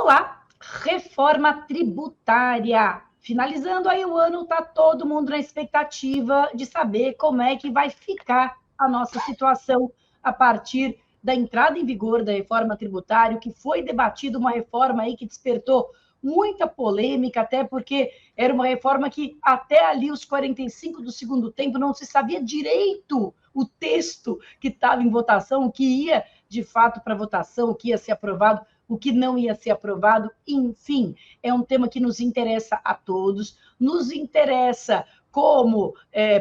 Olá, reforma tributária. Finalizando aí o ano, está todo mundo na expectativa de saber como é que vai ficar a nossa situação a partir da entrada em vigor da reforma tributária, que foi debatida, uma reforma aí que despertou muita polêmica, até porque era uma reforma que até ali os 45 do segundo tempo não se sabia direito o texto que estava em votação, o que ia de fato para votação, o que ia ser aprovado, o que não ia ser aprovado, enfim, é um tema que nos interessa a todos, nos interessa como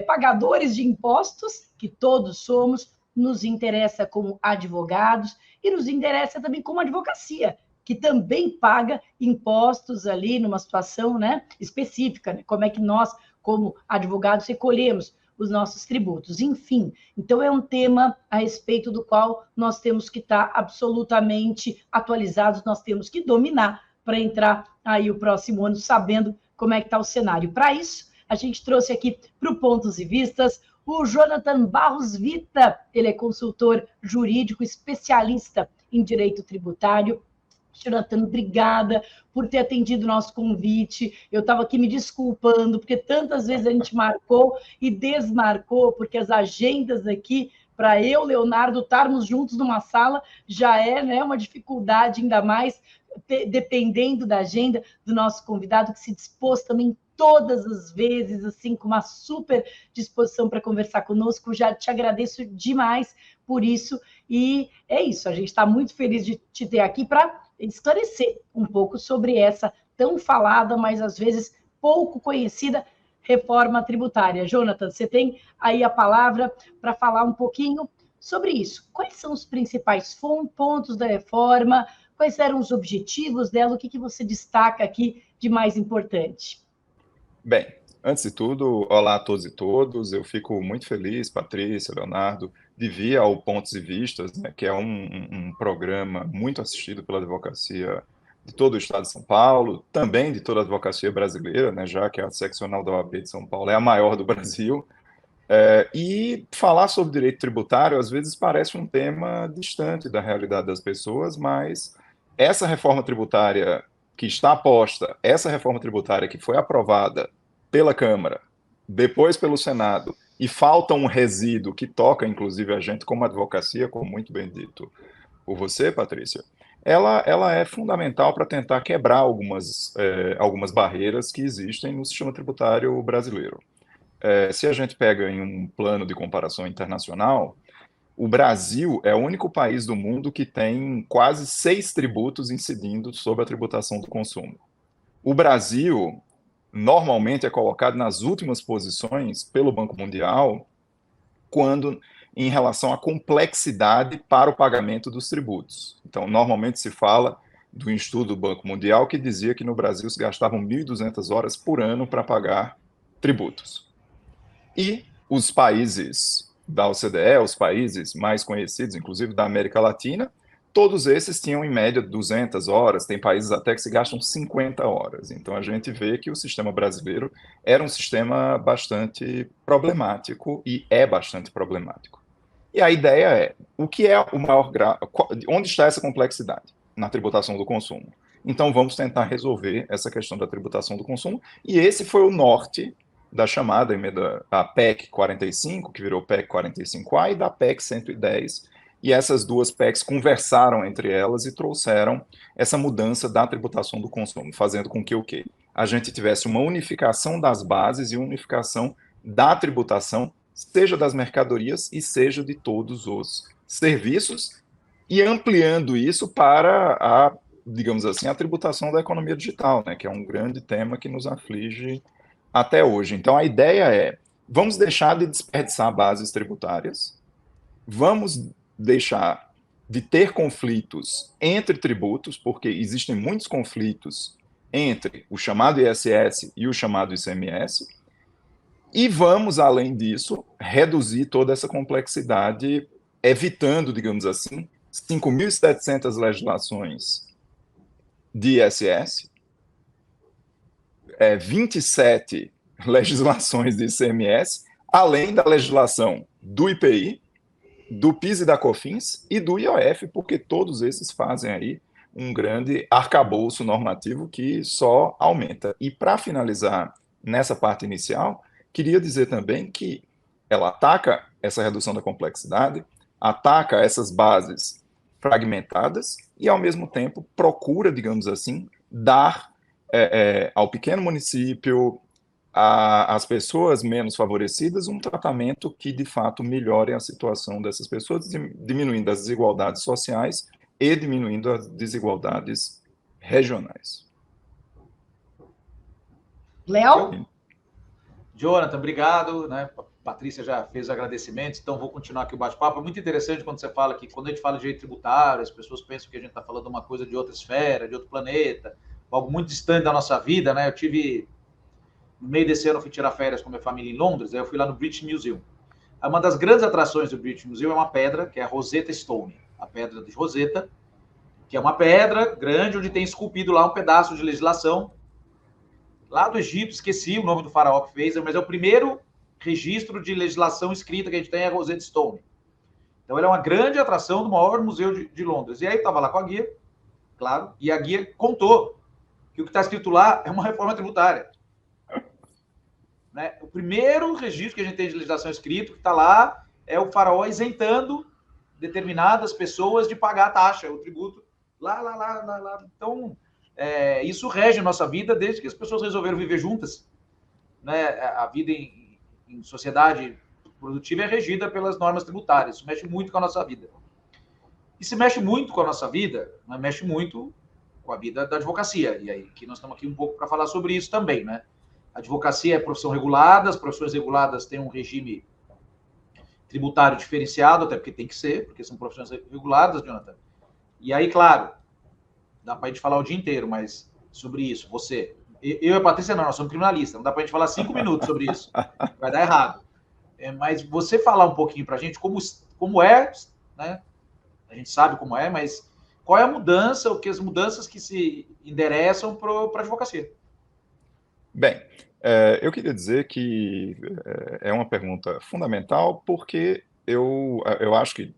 pagadores de impostos, que todos somos, nos interessa como advogados e nos interessa também como advocacia, que também paga impostos ali numa situação, né, específica, né? Como é que nós, como advogados, recolhemos os nossos tributos. Enfim, então é um tema a respeito do qual nós temos que estar absolutamente atualizados, nós temos que dominar para entrar aí o próximo ano sabendo como é que está o cenário. Para isso, a gente trouxe aqui para o Pontos e Vistas o Jonathan Barros Vita, ele é consultor jurídico, especialista em direito tributário. Jonathan, obrigada por ter atendido o nosso convite. Eu estava aqui me desculpando, porque tantas vezes a gente marcou e desmarcou, porque as agendas aqui, para eu, Leonardo, estarmos juntos numa sala, já é, né, uma dificuldade, ainda mais dependendo da agenda do nosso convidado, que se dispôs também todas as vezes, assim, com uma super disposição para conversar conosco. Já te agradeço demais por isso. E é isso, a gente está muito feliz de te ter aqui para esclarecer um pouco sobre essa tão falada, mas às vezes pouco conhecida reforma tributária. Jonathan, você tem aí a palavra para falar um pouquinho sobre isso. Quais são os principais pontos da reforma? Quais eram os objetivos dela? O que você destaca aqui de mais importante? Bem, antes de tudo, olá a todos e todas. Eu fico muito feliz, Patrícia, Leonardo, de vir ao Pontos e Vistas, né, que é um programa muito assistido pela advocacia de todo o estado de São Paulo, também de toda a advocacia brasileira, né, já que a seccional da OAB de São Paulo é a maior do Brasil. E falar sobre direito tributário, às vezes, parece um tema distante da realidade das pessoas, mas essa reforma tributária que está posta, essa reforma tributária que foi aprovada pela Câmara, depois pelo Senado, e falta um resíduo que toca, inclusive, a gente como advocacia, como muito bem dito por você, Patrícia, ela é fundamental para tentar quebrar algumas barreiras que existem no sistema tributário brasileiro. Se a gente pega em um plano de comparação internacional, o Brasil é o único país do mundo que tem quase 6 tributos incidindo sobre a tributação do consumo. O Brasil normalmente é colocado nas últimas posições pelo Banco Mundial quando em relação à complexidade para o pagamento dos tributos. Então, normalmente se fala do estudo do Banco Mundial que dizia que no Brasil se gastavam 1.200 horas por ano para pagar tributos. E os países da OCDE, os países mais conhecidos, inclusive da América Latina, todos esses tinham em média 200 horas, tem países até que se gastam 50 horas. Então a gente vê que o sistema brasileiro era um sistema bastante problemático e é bastante problemático. E a ideia é, o que é o maior grau, onde está essa complexidade? Na tributação do consumo. Então vamos tentar resolver essa questão da tributação do consumo, e esse foi o norte da chamada emenda, a PEC 45, que virou PEC 45A, e da PEC 110, e essas duas PECs conversaram entre elas e trouxeram essa mudança da tributação do consumo, fazendo com que o quê? A gente tivesse uma unificação das bases e unificação da tributação, seja das mercadorias e seja de todos os serviços, e ampliando isso para a, digamos assim, a tributação da economia digital, né, que é um grande tema que nos aflige até hoje. Então, a ideia é, vamos deixar de desperdiçar bases tributárias, vamos deixar de ter conflitos entre tributos, porque existem muitos conflitos entre o chamado ISS e o chamado ICMS, e vamos, além disso, reduzir toda essa complexidade, evitando, digamos assim, 5.700 legislações de ISS, 27 legislações de ICMS, além da legislação do IPI, do PIS e da COFINS e do IOF, porque todos esses fazem aí um grande arcabouço normativo que só aumenta. E para finalizar nessa parte inicial, queria dizer também que ela ataca essa redução da complexidade, ataca essas bases fragmentadas e, ao mesmo tempo, procura, digamos assim, dar ao pequeno município, às pessoas menos favorecidas, um tratamento que, de fato, melhore a situação dessas pessoas, diminuindo as desigualdades sociais e diminuindo as desigualdades regionais. Léo? Jonathan, obrigado, né? Patrícia já fez agradecimentos, então vou continuar aqui o bate-papo. É muito interessante quando você fala que, quando a gente fala de direito tributário, as pessoas pensam que a gente está falando de uma coisa de outra esfera, de outro planeta, algo muito distante da nossa vida, né? Eu tive, no meio desse ano, eu fui tirar férias com minha família em Londres, aí eu fui lá no British Museum. Uma das grandes atrações do British Museum é uma pedra, que é a Rosetta Stone, a pedra de Rosetta, que é uma pedra grande, onde tem esculpido lá um pedaço de legislação, lá do Egito, esqueci o nome do faraó que fez, mas é o primeiro registro de legislação escrita que a gente tem, é a Rosetta Stone. Então, ela é uma grande atração do maior museu de Londres. E aí, eu estava lá com a guia, claro, e a guia contou que o que está escrito lá é uma reforma tributária. Né? O primeiro registro que a gente tem de legislação escrito, que está lá, é o faraó isentando determinadas pessoas de pagar a taxa, o tributo, lá. Então, isso rege a nossa vida desde que as pessoas resolveram viver juntas. Né? A vida em sociedade produtiva é regida pelas normas tributárias. Isso mexe muito com a nossa vida. E se mexe muito com a nossa vida, né? Mexe muito com a vida da advocacia. E aí, que nós estamos aqui um pouco para falar sobre isso também. Né? A advocacia é profissão regulada, as profissões reguladas têm um regime tributário diferenciado, até porque tem que ser, porque são profissões reguladas, Jonathan. E aí, claro, dá para a gente falar o dia inteiro, mas sobre isso, você... Eu e a Patrícia não, nós somos criminalistas, não dá para a gente falar 5 minutos sobre isso, vai dar errado. Mas você falar um pouquinho para a gente como é, né? A gente sabe como é, mas qual é a mudança, as mudanças que se endereçam para a advocacia? Bem, eu queria dizer que é uma pergunta fundamental, porque eu acho que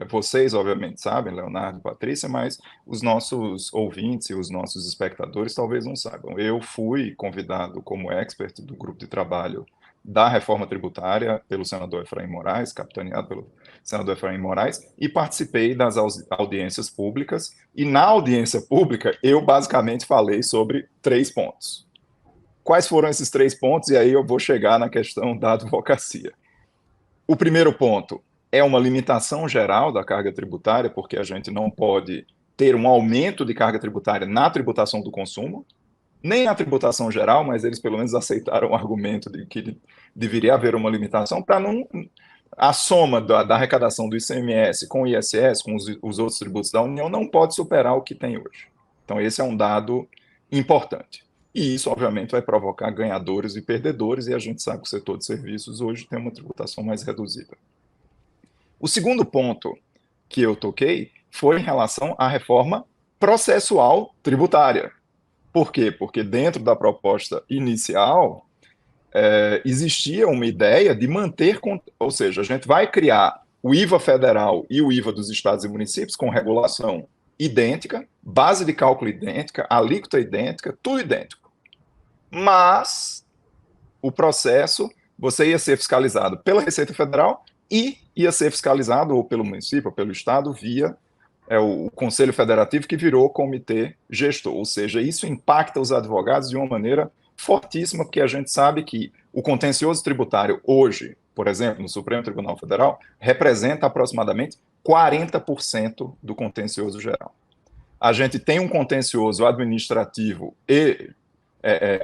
vocês obviamente sabem, Leonardo e Patrícia, mas os nossos ouvintes e os nossos espectadores talvez não saibam. Eu fui convidado como expert do grupo de trabalho da reforma tributária pelo senador Efraim Moraes, capitaneado pelo senador Efraim Moraes, e participei das audiências públicas, e na audiência pública eu basicamente falei sobre 3 pontos. Quais foram esses 3 pontos? E aí eu vou chegar na questão da advocacia. O primeiro ponto é uma limitação geral da carga tributária, porque a gente não pode ter um aumento de carga tributária na tributação do consumo, nem na tributação geral, mas eles pelo menos aceitaram o argumento de que deveria haver uma limitação para não... A soma da arrecadação do ICMS com o ISS, com os outros tributos da União, não pode superar o que tem hoje. Então, esse é um dado importante. E isso, obviamente, vai provocar ganhadores e perdedores, e a gente sabe que o setor de serviços hoje tem uma tributação mais reduzida. O segundo ponto que eu toquei foi em relação à reforma processual tributária. Por quê? Porque dentro da proposta inicial, existia uma ideia de manter, ou seja, a gente vai criar o IVA federal e o IVA dos estados e municípios com regulação idêntica, base de cálculo idêntica, alíquota idêntica, tudo idêntico. Mas o processo, você ia ser fiscalizado pela Receita Federal e ia ser fiscalizado ou pelo município ou pelo estado via o Conselho Federativo, que virou comitê gestor. Ou seja, isso impacta os advogados de uma maneira fortíssima, porque a gente sabe que o contencioso tributário hoje, por exemplo, no Supremo Tribunal Federal, representa aproximadamente 40% do contencioso geral. A gente tem um contencioso administrativo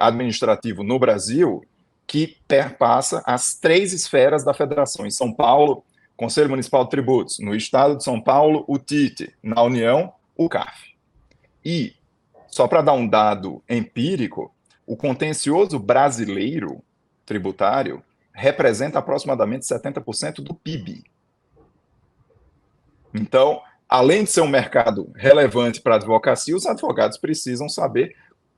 administrativo no Brasil que perpassa as 3 esferas da federação. Em São Paulo, Conselho Municipal de Tributos; no estado de São Paulo, o TIT; na União, o CARF. E, só para dar um dado empírico, o contencioso brasileiro tributário representa aproximadamente 70% do PIB. Então, além de ser um mercado relevante para a advocacia, os advogados precisam saber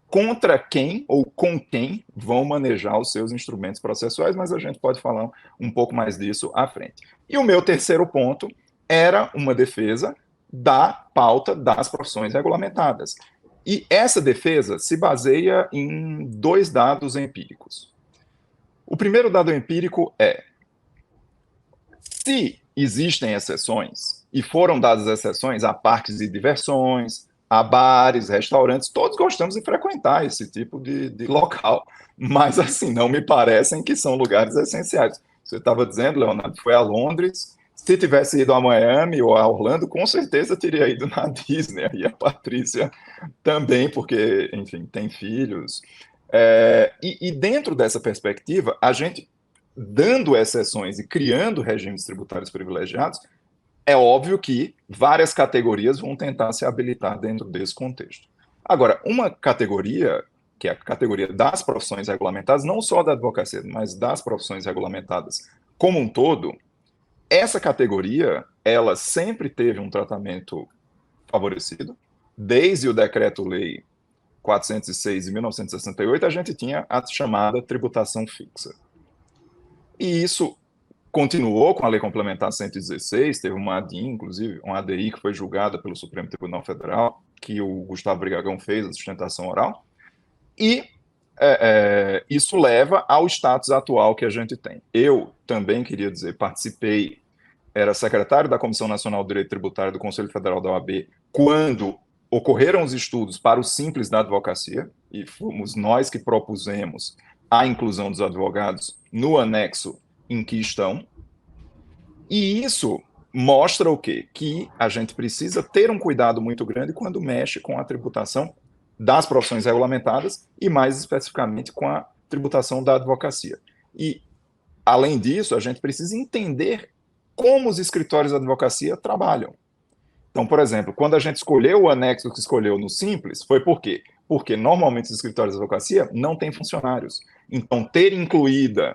contra quem ou com quem vão manejar os seus instrumentos processuais, mas a gente pode falar um pouco mais disso à frente. E o meu terceiro ponto era uma defesa da pauta das profissões regulamentadas. E essa defesa se baseia em 2 dados empíricos. O primeiro dado empírico é: se existem exceções, e foram dadas exceções a parques de diversões, a bares, restaurantes, todos gostamos de frequentar esse tipo de local, mas assim, não me parecem que são lugares essenciais. Você estava dizendo, Leonardo, foi a Londres. Se tivesse ido a Miami ou a Orlando, com certeza teria ido na Disney, e a Patrícia também, porque, enfim, tem filhos. E dentro dessa perspectiva, a gente, dando exceções e criando regimes tributários privilegiados, é óbvio que várias categorias vão tentar se habilitar dentro desse contexto. Agora, uma categoria, que é a categoria das profissões regulamentadas, não só da advocacia, mas das profissões regulamentadas como um todo, essa categoria, ela sempre teve um tratamento favorecido. Desde o Decreto-Lei 406 de 1968, a gente tinha a chamada tributação fixa. E isso continuou com a Lei Complementar 116, teve uma ADI, inclusive, uma ADI que foi julgada pelo Supremo Tribunal Federal, que o Gustavo Brigagão fez, a sustentação oral, e isso leva ao status atual que a gente tem. Eu também queria dizer, participei, era secretário da Comissão Nacional do Direito Tributário do Conselho Federal da OAB, quando ocorreram os estudos para o Simples da Advocacia, e fomos nós que propusemos a inclusão dos advogados no anexo em que estão, e isso mostra o quê? Que a gente precisa ter um cuidado muito grande quando mexe com a tributação das profissões regulamentadas e, mais especificamente, com a tributação da advocacia. E, além disso, a gente precisa entender como os escritórios de advocacia trabalham. Então, por exemplo, quando a gente escolheu o anexo que escolheu no Simples, foi por quê? Porque, normalmente, os escritórios de advocacia não têm funcionários. Então, ter incluídas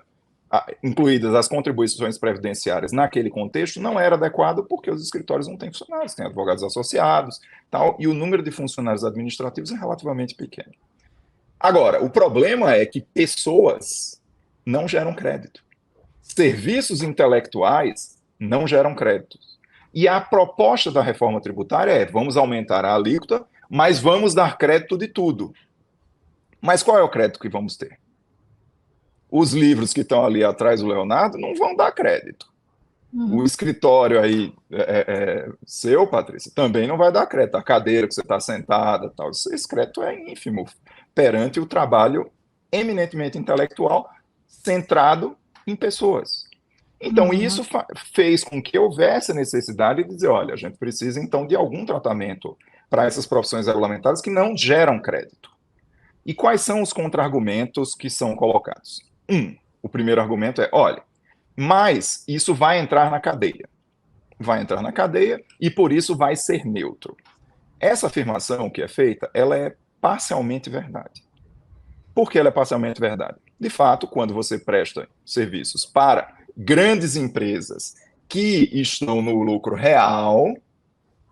as contribuições previdenciárias naquele contexto não era adequado porque os escritórios não têm funcionários, têm advogados associados, tal, e o número de funcionários administrativos é relativamente pequeno. Agora, o problema é que pessoas não geram crédito. Serviços intelectuais não geram créditos. E a proposta da reforma tributária é: vamos aumentar a alíquota, mas vamos dar crédito de tudo. Mas qual é o crédito que vamos ter? Os livros que estão ali atrás do Leonardo não vão dar crédito. O escritório aí seu, Patrícia, também não vai dar crédito. A cadeira que você está sentada, tal, esse crédito é ínfimo perante o trabalho eminentemente intelectual centrado em pessoas. Então, isso fez com que houvesse a necessidade de dizer: olha, a gente precisa, então, de algum tratamento para essas profissões regulamentadas que não geram crédito. E quais são os contra-argumentos que são colocados? O primeiro argumento é: olha, mas isso vai entrar na cadeia. Vai entrar na cadeia e, por isso, vai ser neutro. Essa afirmação que é feita, ela é parcialmente verdade. Por que ela é parcialmente verdade? De fato, quando você presta serviços para grandes empresas que estão no lucro real,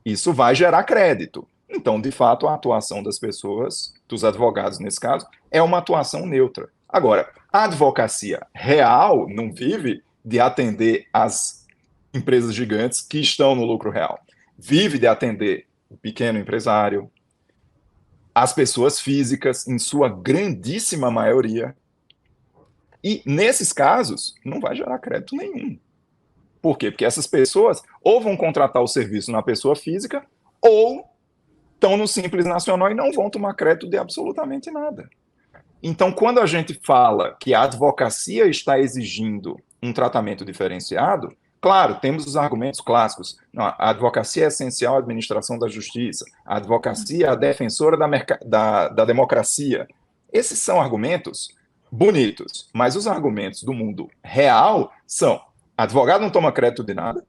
isso vai gerar crédito. Então, de fato, a atuação das pessoas, dos advogados nesse caso, é uma atuação neutra. Agora, a advocacia real não vive de atender as empresas gigantes que estão no lucro real. Vive de atender o pequeno empresário, as pessoas físicas, em sua grandíssima maioria. E, nesses casos, não vai gerar crédito nenhum. Por quê? Porque essas pessoas ou vão contratar o serviço na pessoa física ou estão no Simples Nacional e não vão tomar crédito de absolutamente nada. Então, quando a gente fala que a advocacia está exigindo um tratamento diferenciado, claro, temos os argumentos clássicos. Não, a advocacia é essencial à administração da justiça, a advocacia é a defensora da democracia. Esses são argumentos bonitos, mas os argumentos do mundo real são: advogado não toma crédito de nada,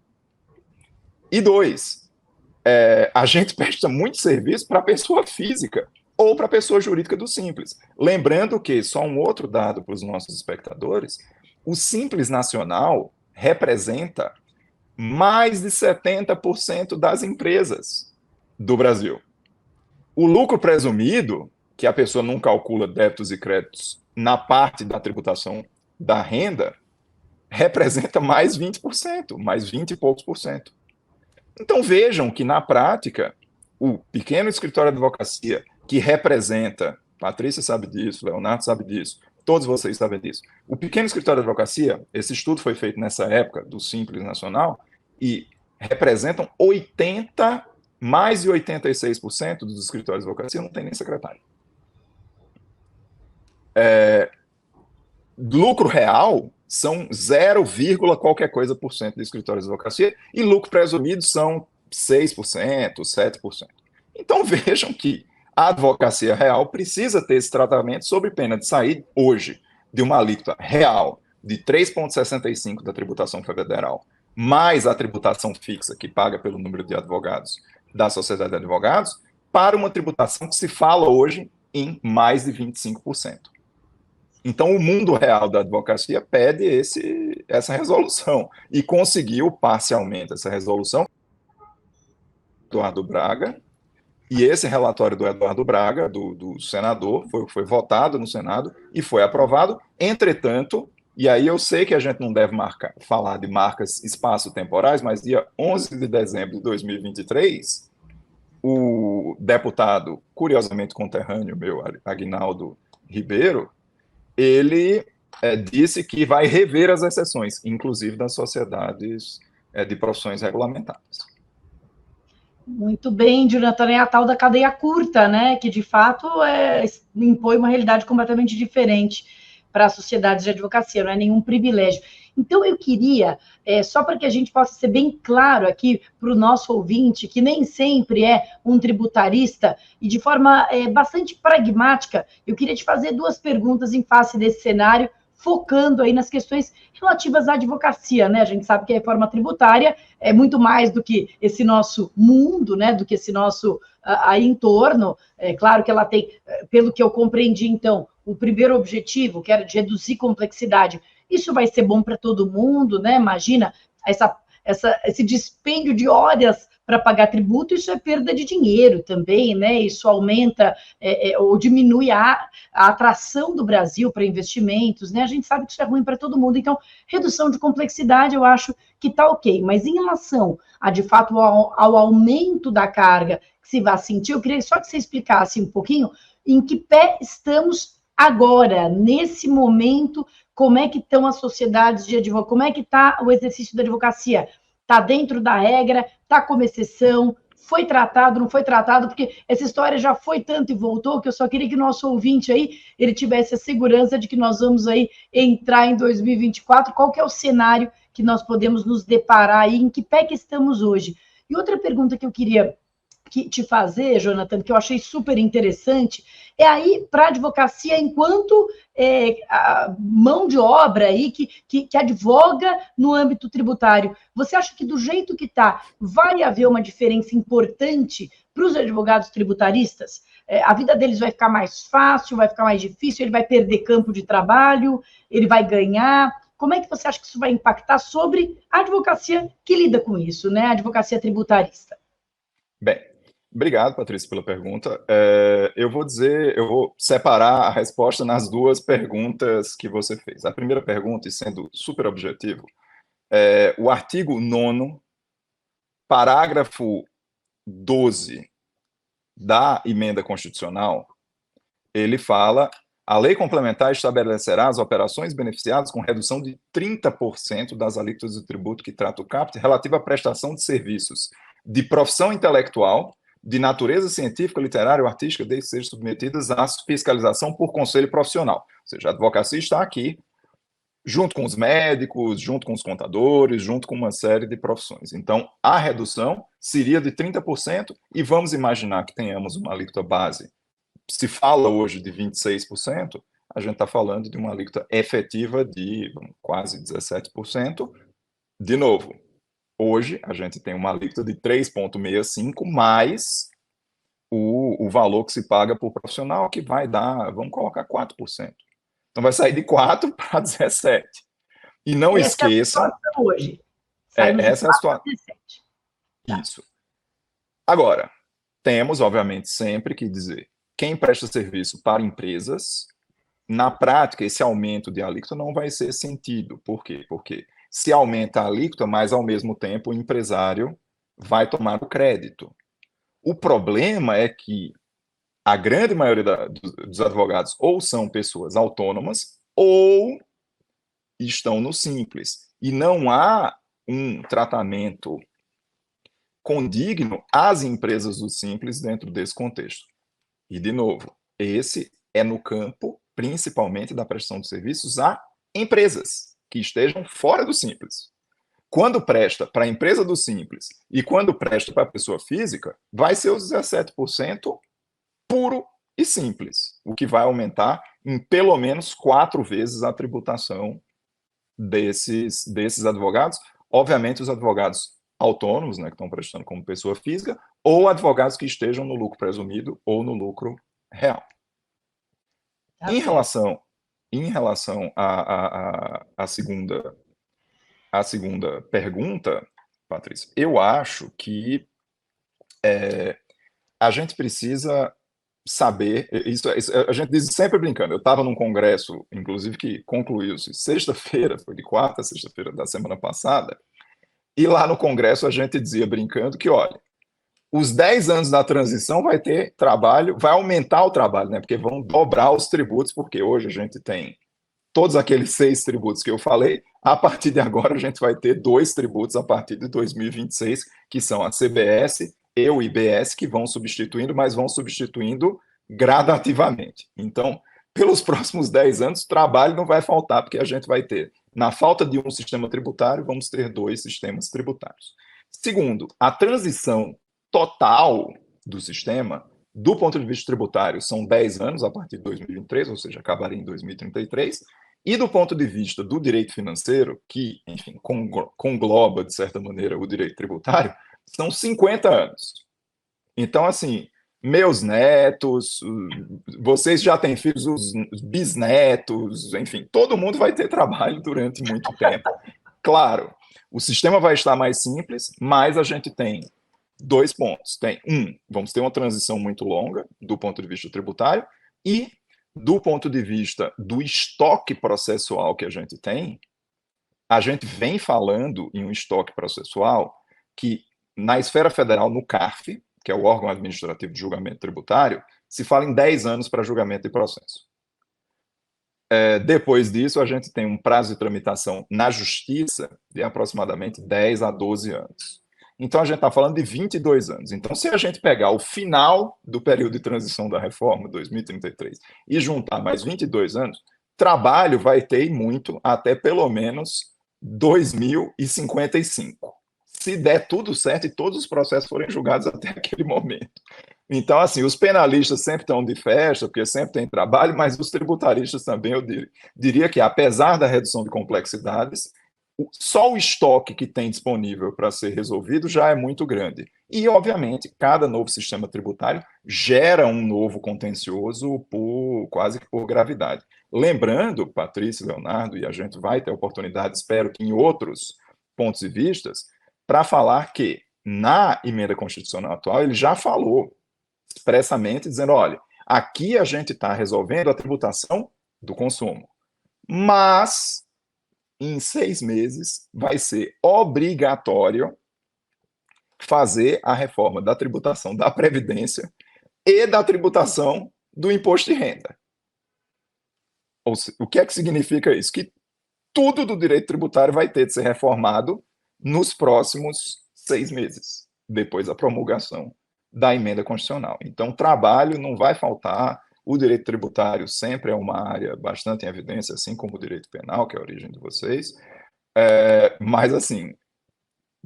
e 2, a gente presta muito serviço para a pessoa física ou para a pessoa jurídica do Simples. Lembrando que, só um outro dado para os nossos espectadores, o Simples Nacional representa mais de 70% das empresas do Brasil. O lucro presumido, que a pessoa não calcula débitos e créditos na parte da tributação da renda, representa mais 20%, mais 20 e poucos por cento. Então vejam que, na prática, o pequeno escritório de advocacia que representa, Patrícia sabe disso, Leonardo sabe disso, todos vocês sabem disso, o pequeno escritório de advocacia, esse estudo foi feito nessa época do Simples Nacional, e representam mais de 86% dos escritórios de advocacia não tem nem secretário. Lucro real são 0, qualquer coisa por cento de escritórios de advocacia, e lucro presumido são 6%, 7%. Então vejam que a advocacia real precisa ter esse tratamento sob pena de sair hoje de uma alíquota real de 3,65% da tributação federal, mais a tributação fixa que paga pelo número de advogados da Sociedade de Advogados, para uma tributação que se fala hoje em mais de 25%. Então, o mundo real da advocacia pede essa resolução, e conseguiu parcialmente essa resolução do Eduardo Braga, e esse relatório do Eduardo Braga, do senador, foi votado no Senado e foi aprovado. Entretanto, e aí eu sei que a gente não deve falar de marcas espaço-temporais, mas dia 11 de dezembro de 2023, o deputado, curiosamente conterrâneo meu, Aguinaldo Ribeiro, ele disse que vai rever as exceções, inclusive das sociedades de profissões regulamentadas. Muito bem, Jonathan, é a tal da cadeia curta, né? Que de fato impõe uma realidade completamente diferente para as sociedades de advocacia, não é nenhum privilégio. Então, eu queria, só para que a gente possa ser bem claro aqui para o nosso ouvinte, que nem sempre é um tributarista, e de forma bastante pragmática, eu queria te fazer 2 perguntas em face desse cenário, focando aí nas questões relativas à advocacia, né? A gente sabe que a reforma tributária é muito mais do que esse nosso mundo, né? Do que esse nosso aí entorno. É claro que ela tem, pelo que eu compreendi, então, o primeiro objetivo, que era de reduzir complexidade. Isso vai ser bom para todo mundo, né? Imagina esse dispêndio de horas para pagar tributo, isso é perda de dinheiro também, né? Isso aumenta ou diminui a atração do Brasil para investimentos, né? A gente sabe que isso é ruim para todo mundo. Então, redução de complexidade, eu acho que está ok. Mas em relação de fato, ao aumento da carga que se vai sentir, eu queria só que você explicasse um pouquinho em que pé estamos agora, nesse momento, como é que estão as sociedades de advocacia, como é que está o exercício da advocacia? Está dentro da regra, está como exceção, foi tratado, não foi tratado, porque essa história já foi tanto e voltou, que eu só queria que o nosso ouvinte aí, ele tivesse a segurança de que nós vamos aí entrar em 2024, qual que é o cenário que nós podemos nos deparar aí, em que pé que estamos hoje. E outra pergunta que eu queria te fazer, Jonathan, que eu achei super interessante, é aí para a advocacia enquanto a mão de obra aí que advoga no âmbito tributário. Você acha que do jeito que está, vai haver uma diferença importante para os advogados tributaristas? A vida deles vai ficar mais fácil, vai ficar mais difícil, ele vai perder campo de trabalho, ele vai ganhar? Como é que você acha que isso vai impactar sobre a advocacia que lida com isso, né? A advocacia tributarista. Bem, obrigado, Patrícia, pela pergunta. Eu vou separar a resposta nas 2 perguntas que você fez. A primeira pergunta, e sendo super objetivo, o artigo 9º, parágrafo 12 da emenda constitucional, ele fala: a lei complementar estabelecerá as operações beneficiadas com redução de 30% das alíquotas do tributo que trata o caput relativa à prestação de serviços de profissão intelectual, de natureza científica, literária ou artística, desde que sejam submetidas à fiscalização por conselho profissional. Ou seja, a advocacia está aqui, junto com os médicos, junto com os contadores, junto com uma série de profissões. Então, a redução seria de 30%, e vamos imaginar que tenhamos uma alíquota base. Se fala hoje de 26%, a gente está falando de uma alíquota efetiva de quase 17%. De novo, hoje, a gente tem uma alíquota de 3,65%, mais o valor que se paga por profissional, que vai dar, vamos colocar 4%. Então, vai sair de 4% para 17%. E não esqueçam... É a situação hoje. Essa é a situação. Isso. Agora, temos, obviamente, sempre que dizer, quem presta serviço para empresas, na prática, esse aumento de alíquota não vai ser sentido. Por quê? Porque se aumenta a alíquota, mas, ao mesmo tempo, o empresário vai tomar o crédito. O problema é que a grande maioria dos advogados ou são pessoas autônomas ou estão no Simples. E não há um tratamento condigno às empresas do Simples dentro desse contexto. E, de novo, esse é no campo, principalmente, da prestação de serviços a empresas que estejam fora do Simples. Quando presta para a empresa do Simples e quando presta para a pessoa física, vai ser os 17% puro e simples, o que vai aumentar em pelo menos 4 vezes a tributação desses advogados. Obviamente, os advogados autônomos, né, que estão prestando como pessoa física, ou advogados que estejam no lucro presumido ou no lucro real. Em relação à segunda pergunta, Patrícia, eu acho que a gente precisa saber, isso a gente diz sempre brincando, eu estava num congresso, inclusive, que concluiu-se sexta-feira, foi de quarta a sexta-feira da semana passada, e lá no congresso a gente dizia brincando que, olha, os 10 anos da transição vai ter trabalho, vai aumentar o trabalho, né? Porque vão dobrar os tributos, porque hoje a gente tem todos aqueles 6 tributos que eu falei, a partir de agora a gente vai ter 2 tributos a partir de 2026, que são a CBS e o IBS, que vão substituindo, mas vão substituindo gradativamente. Então, pelos próximos 10 anos, trabalho não vai faltar, porque a gente vai ter, na falta de um sistema tributário, vamos ter 2 sistemas tributários. Segundo, a transição total do sistema, do ponto de vista tributário, são 10 anos a partir de 2023, ou seja, acabaria em 2033, e do ponto de vista do direito financeiro, que, enfim, congloba, de certa maneira, o direito tributário, são 50 anos. Então, assim, meus netos, vocês já têm filhos, os bisnetos, enfim, todo mundo vai ter trabalho durante muito tempo. Claro, o sistema vai estar mais simples, mas a gente tem 2 pontos. Tem vamos ter uma transição muito longa do ponto de vista tributário e do ponto de vista do estoque processual que a gente tem, a gente vem falando em um estoque processual que na esfera federal, no CARF, que é o órgão administrativo de julgamento tributário, se fala em 10 anos para julgamento de processo. Depois disso, a gente tem um prazo de tramitação na justiça de aproximadamente 10 a 12 anos. Então, a gente está falando de 22 anos. Então, se a gente pegar o final do período de transição da reforma, 2033, e juntar mais 22 anos, trabalho vai ter muito até pelo menos 2055. Se der tudo certo e todos os processos forem julgados até aquele momento. Então, assim, os penalistas sempre estão de festa, porque sempre tem trabalho, mas os tributaristas também, eu diria que, apesar da redução de complexidades, só o estoque que tem disponível para ser resolvido já é muito grande. E, obviamente, cada novo sistema tributário gera um novo contencioso quase que por gravidade. Lembrando, Patrícia e Leonardo, e a gente vai ter oportunidade, espero que em outros pontos de vistas, para falar que, na emenda constitucional atual, ele já falou expressamente, dizendo, olha, aqui a gente está resolvendo a tributação do consumo, mas em 6 meses vai ser obrigatório fazer a reforma da tributação da Previdência e da tributação do imposto de renda. O que é que significa isso? Que tudo do direito tributário vai ter de ser reformado nos próximos 6 meses, depois da promulgação da emenda constitucional. Então, trabalho não vai faltar. O direito tributário sempre é uma área bastante em evidência, assim como o direito penal, que é a origem de vocês. Mas, assim,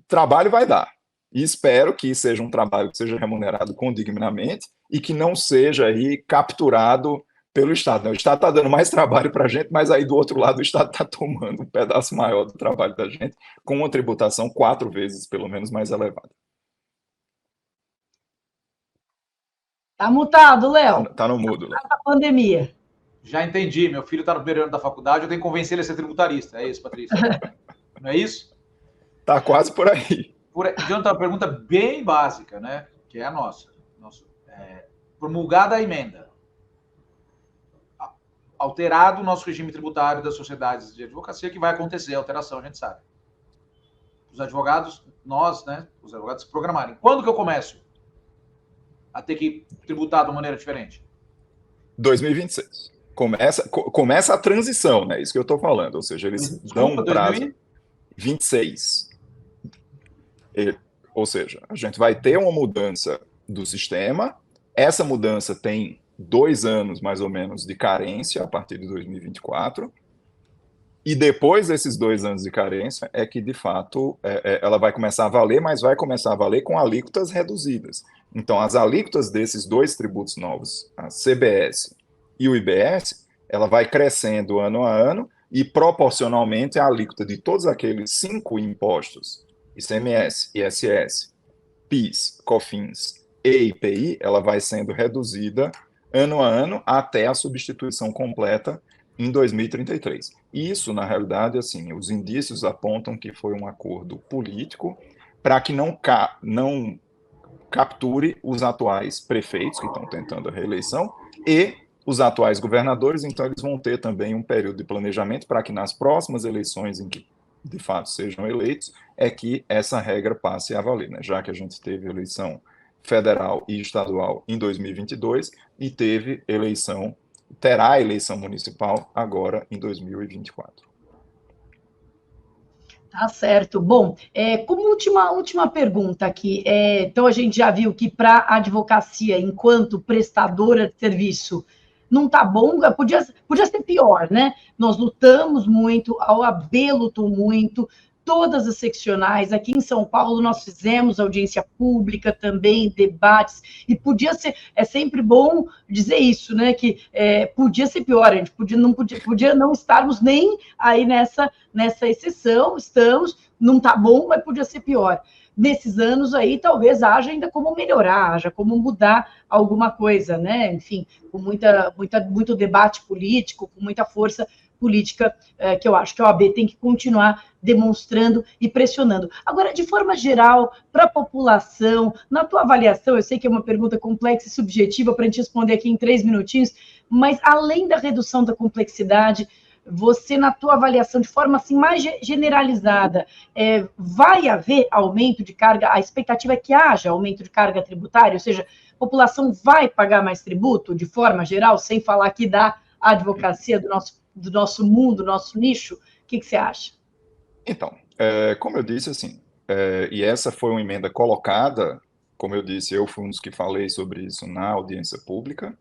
trabalho vai dar. E espero que seja um trabalho que seja remunerado condignamente e que não seja aí capturado pelo Estado. O Estado está dando mais trabalho para a gente, mas aí do outro lado o Estado está tomando um pedaço maior do trabalho da gente, com uma tributação 4 vezes, pelo menos, mais elevada. Tá mutado, Léo. Tá no mudo, Léo. A pandemia. Já entendi. Meu filho está no primeiro ano da faculdade, eu tenho que convencer ele a ser tributarista. É isso, Patrícia? Não é isso? Tá quase por aí. Jonathan, uma pergunta bem básica, né? Que é a nossa. Promulgada a emenda, alterado o nosso regime tributário das sociedades de advocacia, que vai acontecer a alteração, a gente sabe. os advogados, nós, né, os advogados se programarem. Quando que eu começo a ter que tributar de uma maneira diferente? 2026. Começa a transição, né? Isso que eu estou falando. Ou seja, eles dão um prazo. 26. Ou seja, a gente vai ter uma mudança do sistema. Essa mudança tem 2 anos, mais ou menos, de carência a partir de 2024. E depois desses 2 anos de carência é que, de fato, ela vai começar a valer, mas vai começar a valer com alíquotas reduzidas. Então, as alíquotas desses 2 tributos novos, a CBS e o IBS, ela vai crescendo ano a ano e, proporcionalmente, a alíquota de todos aqueles 5 impostos, ICMS, ISS, PIS, COFINS e IPI, ela vai sendo reduzida ano a ano até a substituição completa em 2033. Isso, na realidade, assim, os indícios apontam que foi um acordo político para que não capture os atuais prefeitos que estão tentando a reeleição e os atuais governadores, então eles vão ter também um período de planejamento para que nas próximas eleições em que de fato sejam eleitos, é que essa regra passe a valer, né? Já que a gente teve eleição federal e estadual em 2022 e terá eleição municipal agora em 2024. Tá certo. Bom, como última pergunta aqui, então a gente já viu que para a advocacia, enquanto prestadora de serviço, não está bom, podia ser pior, né? Nós lutamos muito, a OAB lutou muito, todas as seccionais, aqui em São Paulo nós fizemos audiência pública também, debates, e podia ser, é sempre bom dizer isso, né, que podia ser pior, a gente podia não estarmos nem aí nessa exceção, não está bom, mas podia ser pior. Nesses anos aí, talvez haja ainda como melhorar, haja como mudar alguma coisa, né? Enfim, com muito debate político, com muita força política, que eu acho que a OAB tem que continuar demonstrando e pressionando. Agora, de forma geral, para a população, na tua avaliação, eu sei que é uma pergunta complexa e subjetiva para a gente responder aqui em 3 minutinhos, mas além da redução da complexidade, você, na tua avaliação, de forma assim mais generalizada, vai haver aumento de carga? A expectativa é que haja aumento de carga tributária, ou seja, a população vai pagar mais tributo, de forma geral, sem falar aqui da advocacia do nosso mundo, do nosso nicho? O que você acha? Então, como eu disse, assim, e essa foi uma emenda colocada, como eu disse, eu fui um dos que falei sobre isso na audiência pública,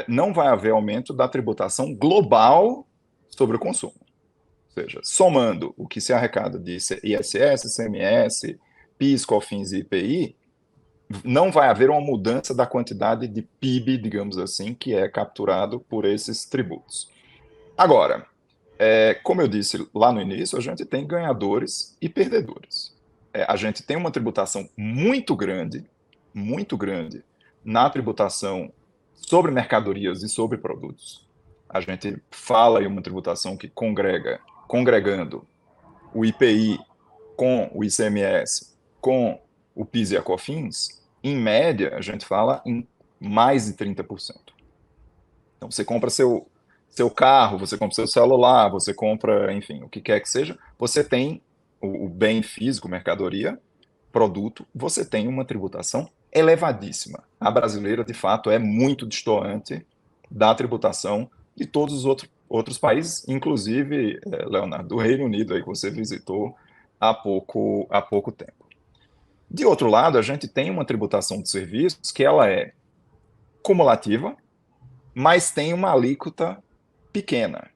não vai haver aumento da tributação global sobre o consumo. Ou seja, somando o que se arrecada de ISS, ICMS, PIS, COFINS e IPI, não vai haver uma mudança da quantidade de PIB, digamos assim, que é capturado por esses tributos. Agora, como eu disse lá no início, a gente tem ganhadores e perdedores. A gente tem uma tributação muito grande na tributação sobre mercadorias e sobre produtos. A gente fala em uma tributação que congregando o IPI com o ICMS, com o PIS e a COFINS, em média, a gente fala em mais de 30%. Então, você compra seu carro, você compra seu celular, você compra, enfim, o que quer que seja, você tem o bem físico, mercadoria, produto, você tem uma tributação elevadíssima. A brasileira, de fato, é muito destoante da tributação de todos os outros países, inclusive, Leonardo, do Reino Unido, aí que você visitou há pouco tempo. De outro lado, a gente tem uma tributação de serviços que ela é cumulativa, mas tem uma alíquota pequena.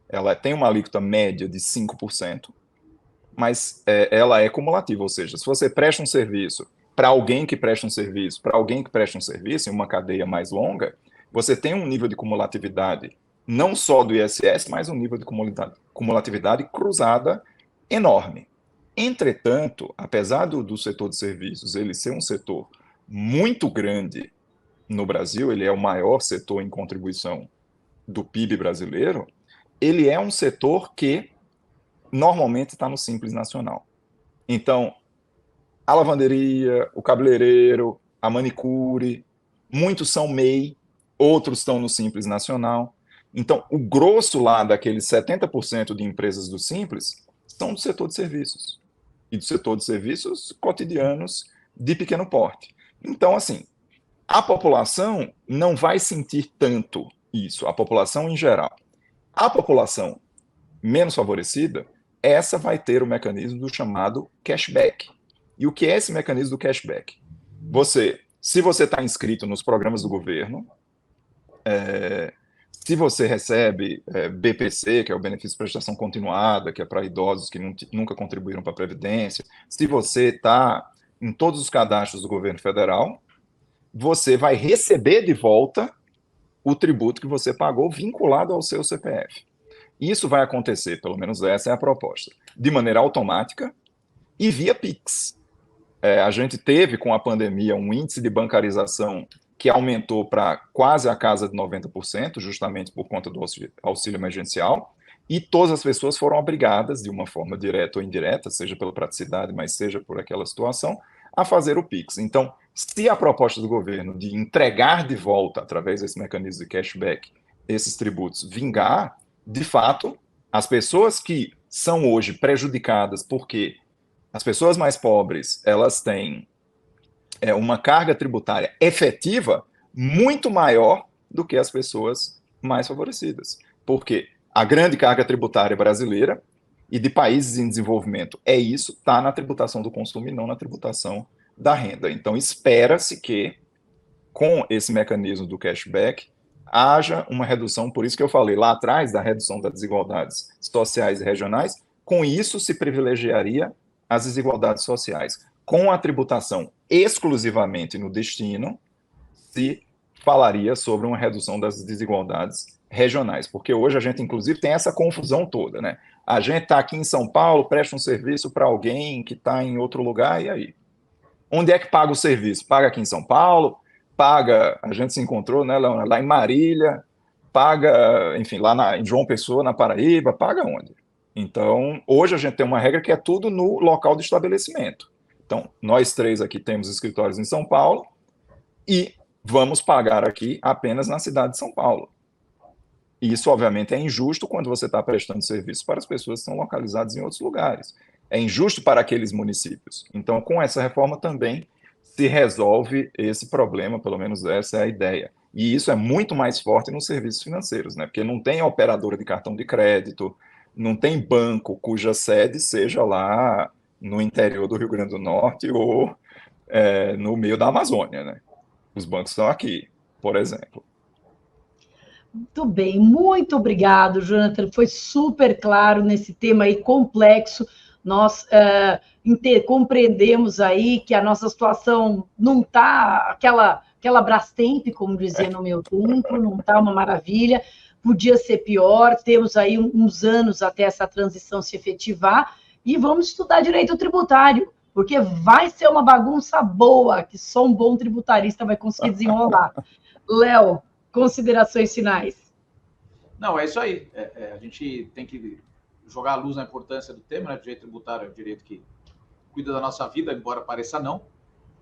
Ela tem uma alíquota média de 5%, mas ela é cumulativa, ou seja, se você presta um serviço para alguém que presta um serviço, em uma cadeia mais longa, você tem um nível de cumulatividade, não só do ISS, mas um nível de cumulatividade cruzada enorme. Entretanto, apesar do setor de serviços ele ser um setor muito grande no Brasil, ele é o maior setor em contribuição do PIB brasileiro, ele é um setor que normalmente está no Simples Nacional. Então, a lavanderia, o cabeleireiro, a manicure, muitos são MEI, outros estão no Simples Nacional. Então, o grosso lá daqueles 70% de empresas do Simples são do setor de serviços. e do setor de serviços cotidianos de pequeno porte. Então, assim, a população não vai sentir tanto isso, a população em geral. A população menos favorecida, essa vai ter o mecanismo do chamado cashback. E o que é esse mecanismo do cashback? Se você está inscrito nos programas do governo, se você recebe BPC, que é o benefício de prestação continuada, que é para idosos que nunca contribuíram para a Previdência, se você está em todos os cadastros do governo federal, você vai receber de volta o tributo que você pagou vinculado ao seu CPF. Isso vai acontecer, pelo menos essa é a proposta, de maneira automática e via Pix. A gente teve, com a pandemia, um índice de bancarização que aumentou para quase a casa de 90%, justamente por conta do auxílio emergencial, e todas as pessoas foram obrigadas, de uma forma direta ou indireta, seja pela praticidade, mas seja por aquela situação, a fazer o Pix. Então, se a proposta do governo de entregar de volta, através desse mecanismo de cashback, esses tributos vingar, de fato, as pessoas que são hoje prejudicadas porque as pessoas mais pobres, elas têm uma carga tributária efetiva muito maior do que as pessoas mais favorecidas. Porque a grande carga tributária brasileira e de países em desenvolvimento está na tributação do consumo e não na tributação da renda. Então, espera-se que, com esse mecanismo do cashback, haja uma redução, por isso que eu falei lá atrás da redução das desigualdades sociais e regionais, com isso se privilegiaria as desigualdades sociais. Com a tributação exclusivamente no destino, se falaria sobre uma redução das desigualdades regionais, porque hoje a gente, inclusive, tem essa confusão toda, né? A gente está aqui em São Paulo, presta um serviço para alguém que está em outro lugar, e aí? Onde é que paga o serviço? Paga aqui em São Paulo? Paga, a gente se encontrou, né, lá em Marília, paga, enfim, lá em João Pessoa, na Paraíba, paga onde? Então, hoje a gente tem uma regra que é tudo no local de estabelecimento. Então, nós três aqui temos escritórios em São Paulo e vamos pagar aqui apenas na cidade de São Paulo. E isso, obviamente, é injusto quando você está prestando serviço para as pessoas que estão localizadas em outros lugares. É injusto para aqueles municípios. Então, com essa reforma também se resolve esse problema, pelo menos essa é a ideia. E isso é muito mais forte nos serviços financeiros, né? Porque não tem operadora de cartão de crédito, não tem banco cuja sede seja lá no interior do Rio Grande do Norte ou no meio da Amazônia, né? Os bancos estão aqui, por exemplo. Muito bem, muito obrigado, Jonathan. Foi super claro nesse tema aí complexo. Nós compreendemos aí que a nossa situação não está aquela Brastemp, como dizia no meu tempo, não está uma maravilha, podia ser pior, temos aí uns anos até essa transição se efetivar, e vamos estudar direito tributário, porque vai ser uma bagunça boa, que só um bom tributarista vai conseguir desenrolar. Léo, considerações finais. Não, é isso aí. A gente tem que jogar a luz na importância do tema, né? O direito tributário é um direito que cuida da nossa vida, embora pareça não.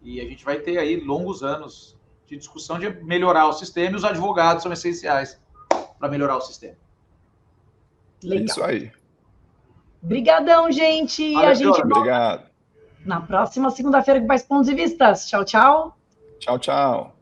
E a gente vai ter aí longos anos de discussão de melhorar o sistema, e os advogados são essenciais para melhorar o sistema. Legal. Isso aí. Obrigadão, gente. Valeu, a gente volta Obrigado. na próxima segunda-feira com mais pontos e vistas. Tchau, tchau. Tchau, tchau.